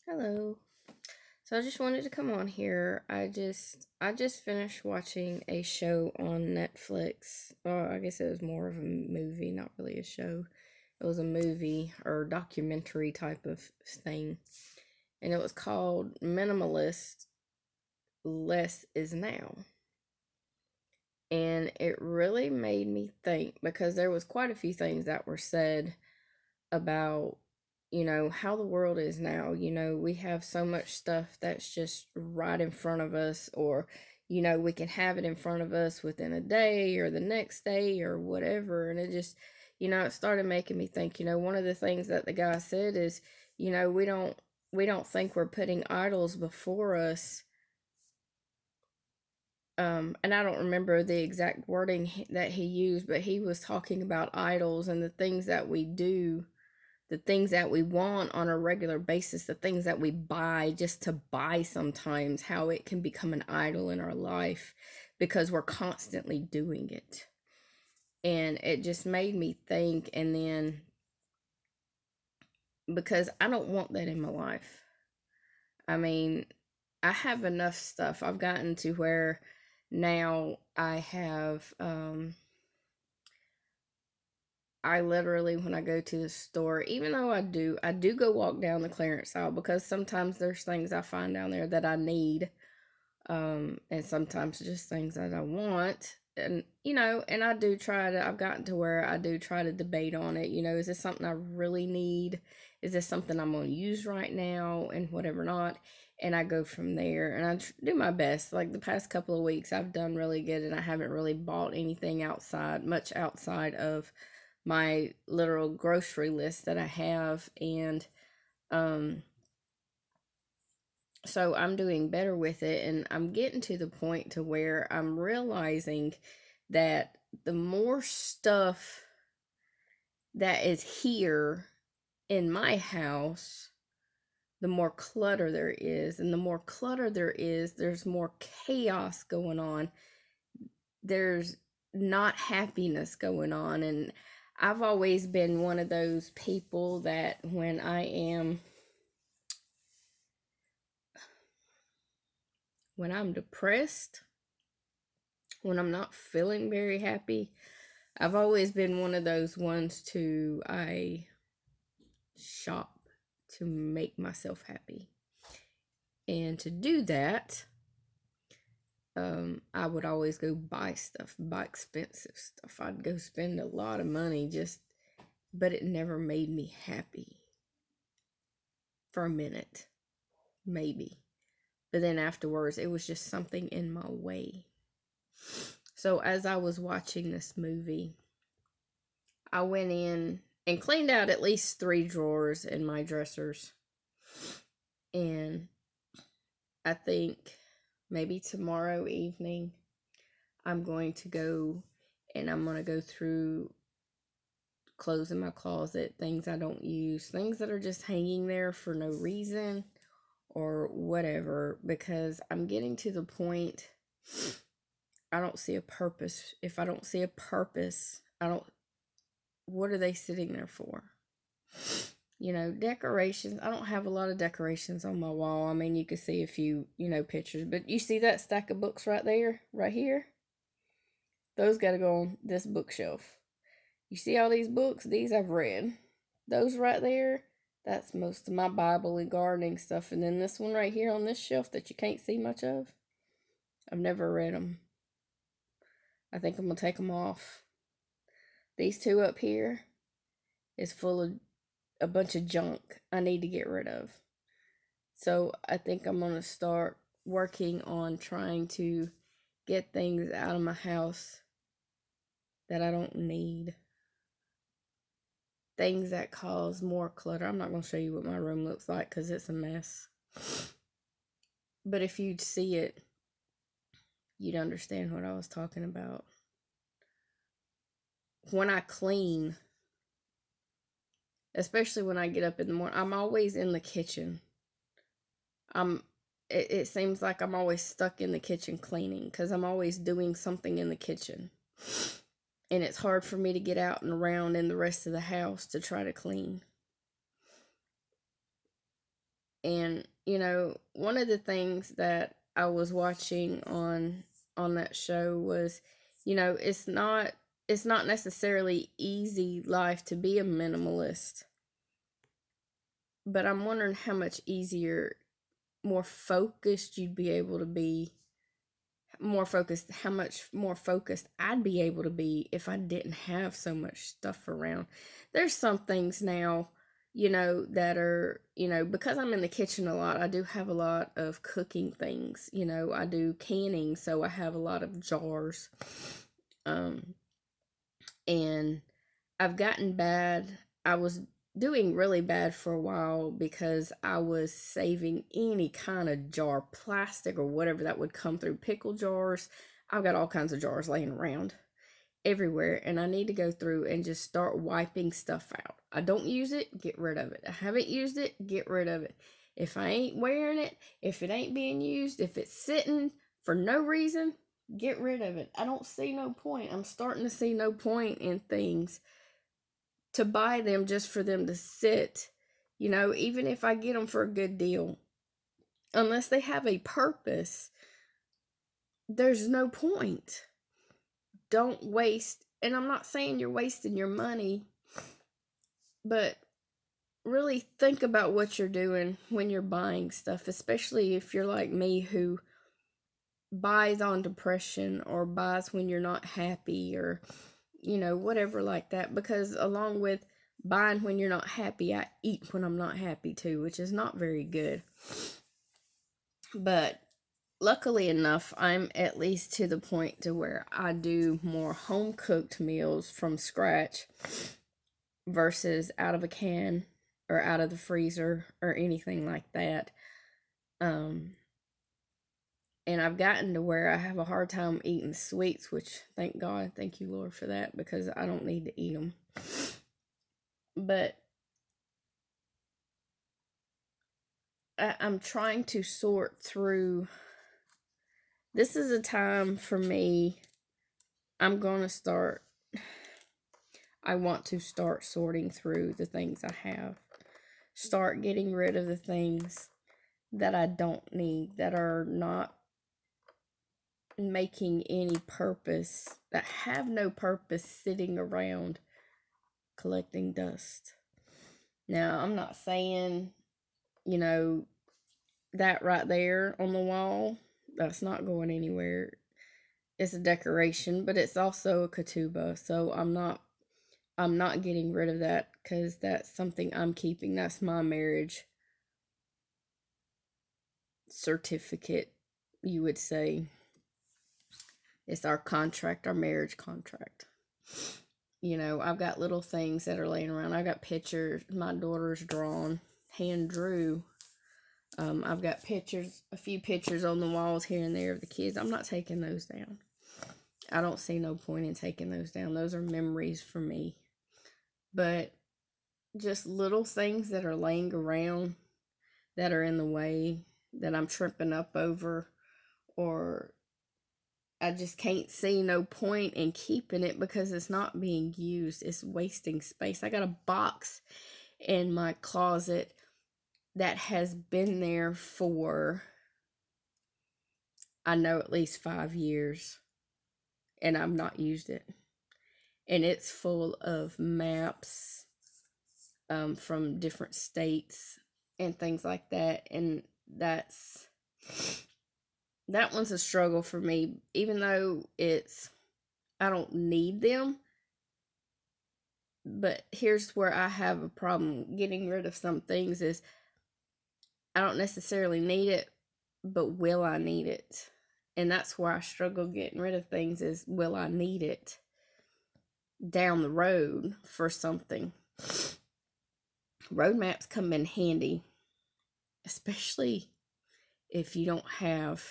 Hello. So I just wanted to come on here. I just finished watching a show on Netflix. Or I guess it was more of a movie, not really a show. It was a movie or documentary type of thing. And it was called Minimalist Less is Now. And it really made me think because there was quite a few things that were said about how the world is now. We have so much stuff that's just right in front of us, or we can have it in front of us within a day or the next day or whatever. And it started making me think. One of the things that the guy said is, we don't think we're putting idols before us. And I don't remember the exact wording that he used, but he was talking about idols and the things that we do, the things that we want on a regular basis, the things that we buy just to buy sometimes, how it can become an idol in our life because we're constantly doing it. And it just made me think. And then because I don't want that in my life. I mean, I have enough stuff. I've gotten to where now I literally, when I go to the store, even though I do go walk down the clearance aisle because sometimes there's things I find down there that I need, and sometimes just things that I want. And I've gotten to where I do try to debate on it. Is this something I really need? Is this something I'm going to use right now and whatever not? And I go from there and do my best. Like the past couple of weeks, I've done really good and I haven't really bought anything much outside of my literal grocery list that I have. And um so I'm doing better with it, and I'm getting to the point to where I'm realizing that the more stuff that is here in my house, the more clutter there is, and the more clutter there is, there's more chaos going on. There's not happiness going on. And I've always been one of those people that when I'm depressed, when I'm not feeling very happy, I've always been one of those ones I shop to make myself happy. And to do that, I would always go buy stuff, buy expensive stuff. I'd go spend a lot of money but it never made me happy for a minute, maybe. But then afterwards, it was just something in my way. So as I was watching this movie, I went in and cleaned out at least 3 drawers in my dressers. And I think maybe tomorrow evening, I'm going to go and I'm going to go through clothes in my closet, things I don't use, things that are just hanging there for no reason or whatever, because I'm getting to the point I don't see a purpose. If I don't see a purpose, what are they sitting there for? Decorations. I don't have a lot of decorations on my wall. I mean, you can see a few, pictures, but you see that stack of books right there, right here? Those got to go on this bookshelf. You see all these books? These I've read. Those right there, that's most of my Bible and gardening stuff. And then this one right here on this shelf that you can't see much of, I've never read them. I think I'm going to take them off. These two up here is full of a bunch of junk I need to get rid of. So I think I'm going to start working on trying to get things out of my house that I don't need. Things that cause more clutter. I'm not going to show you what my room looks like because it's a mess. But if you'd see it, you'd understand what I was talking about. When I clean, especially when I get up in the morning, I'm always in the kitchen. It seems like I'm always stuck in the kitchen cleaning because I'm always doing something in the kitchen. And it's hard for me to get out and around in the rest of the house to try to clean. And one of the things that I was watching on that show was, it's not necessarily easy life to be a minimalist, but I'm wondering how much easier, more focused you'd be able to be, more focused, how much more focused I'd be able to be if I didn't have so much stuff around. There's some things now, that are, because I'm in the kitchen a lot, I do have a lot of cooking things. I do canning, so I have a lot of jars. Um, and I've gotten bad. I was doing really bad for a while because I was saving any kind of jar, plastic or whatever that would come through, pickle jars. I've got all kinds of jars laying around everywhere, and I need to go through and just start wiping stuff out. I don't use it, get rid of it. I haven't used it, get rid of it. If I ain't wearing it, if it ain't being used, if it's sitting for no reason, get rid of it. I don't see no point. I'm starting to see no point in things to buy them just for them to sit. Even if I get them for a good deal, unless they have a purpose, there's no point. Don't waste, and I'm not saying you're wasting your money, but really think about what you're doing when you're buying stuff, especially if you're like me who buys on depression or buys when you're not happy or whatever like that, because along with buying when you're not happy, I eat when I'm not happy too, which is not very good. But luckily enough, I'm at least to the point to where I do more home cooked meals from scratch versus out of a can or out of the freezer or anything like that. And I've gotten to where I have a hard time eating sweets, which thank God, thank you Lord for that, because I don't need to eat them. But I'm trying to sort through. This is a time for me. I want to start sorting through the things I have. Start getting rid of the things that I don't need, that are not making any purpose, that have no purpose, sitting around collecting dust. Now, I'm not saying, that right there on the wall, that's not going anywhere. It's a decoration, but it's also a ketubah. So I'm not getting rid of that, because that's something I'm keeping. That's my marriage certificate, you would say. It's our contract, our marriage contract. I've got little things that are laying around. I've got pictures my daughter's drawn, hand drew. I've got a few pictures on the walls here and there of the kids. I'm not taking those down. I don't see no point in taking those down. Those are memories for me. But just little things that are laying around that are in the way, that I'm tripping up over, or I just can't see no point in keeping it because it's not being used. It's wasting space. I got a box in my closet that has been there for, I know, at least 5 years, and I've not used it. And it's full of maps from different states and things like that. And that one's a struggle for me, even though I don't need them. But here's where I have a problem getting rid of some things is I don't necessarily need it, but will I need it? And that's where I struggle getting rid of things, is will I need it down the road for something? Road maps come in handy, especially if you don't have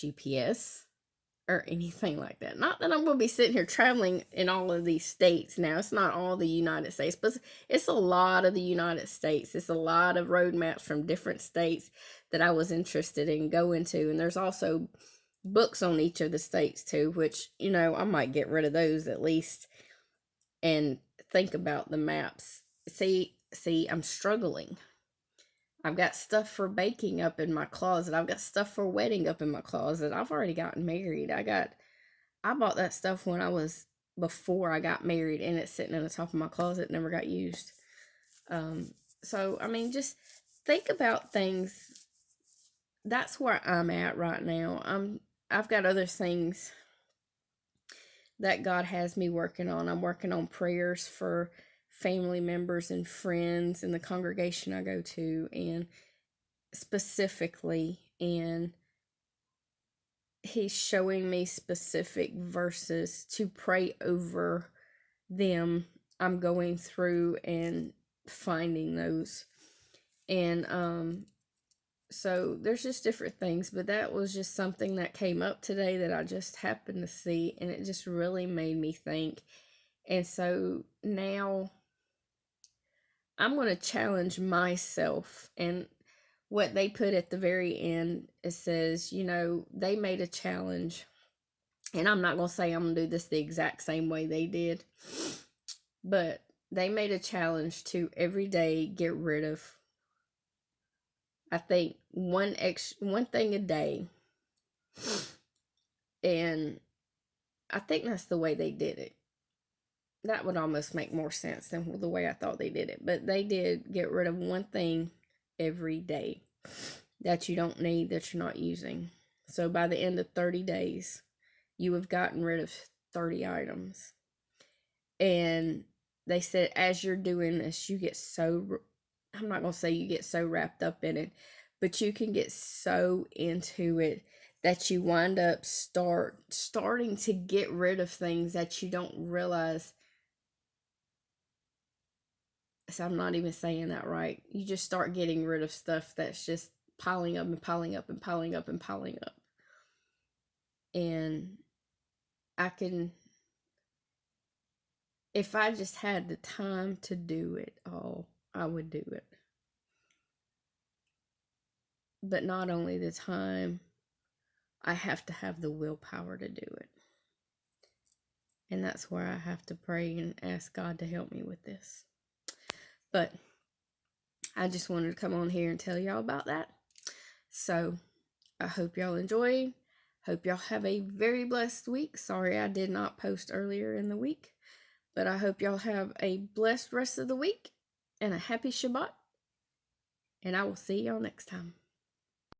GPS or anything like that. Not that I'm going to be sitting here traveling in all of these states now. It's not all the United States, but it's a lot of the United States. It's a lot of road maps from different states that I was interested in going to. And there's also books on each of the states too, which, I might get rid of those at least and think about the maps. See, see, I'm struggling. I've got stuff for baking up in my closet. I've got stuff for wedding up in my closet. I've already gotten married. I bought that stuff when I was before I got married, and it's sitting in the top of my closet, never got used. So I mean, just think about things. That's where I'm at right now. I've got other things that God has me working on. I'm working on prayers for family members and friends in the congregation I go to, and specifically, and he's showing me specific verses to pray over them. I'm going through and finding those. And so there's just different things, but that was just something that came up today that I just happened to see, and it just really made me think. And so now I'm going to challenge myself. And what they put at the very end, it says, they made a challenge, and I'm not going to say I'm going to do this the exact same way they did, but they made a challenge to every day get rid of, I think, one thing a day. And I think that's the way they did it. That would almost make more sense than the way I thought they did it. But they did get rid of one thing every day that you don't need, that you're not using. So by the end of 30 days, you have gotten rid of 30 items. And they said, as you're doing this, you get so, I'm not going to say you get so wrapped up in it, but you can get so into it that you wind up starting to get rid of things that you don't realize. So I'm not even saying that right. You just start getting rid of stuff that's just piling up and piling up and piling up and piling up. And if I just had the time to do it all, I would do it. But not only the time, I have to have the willpower to do it. And that's where I have to pray and ask God to help me with this. But I just wanted to come on here and tell y'all about that. So I hope y'all enjoyed. Hope y'all have a very blessed week. Sorry I did not post earlier in the week. But I hope y'all have a blessed rest of the week and a happy Shabbat. And I will see y'all next time.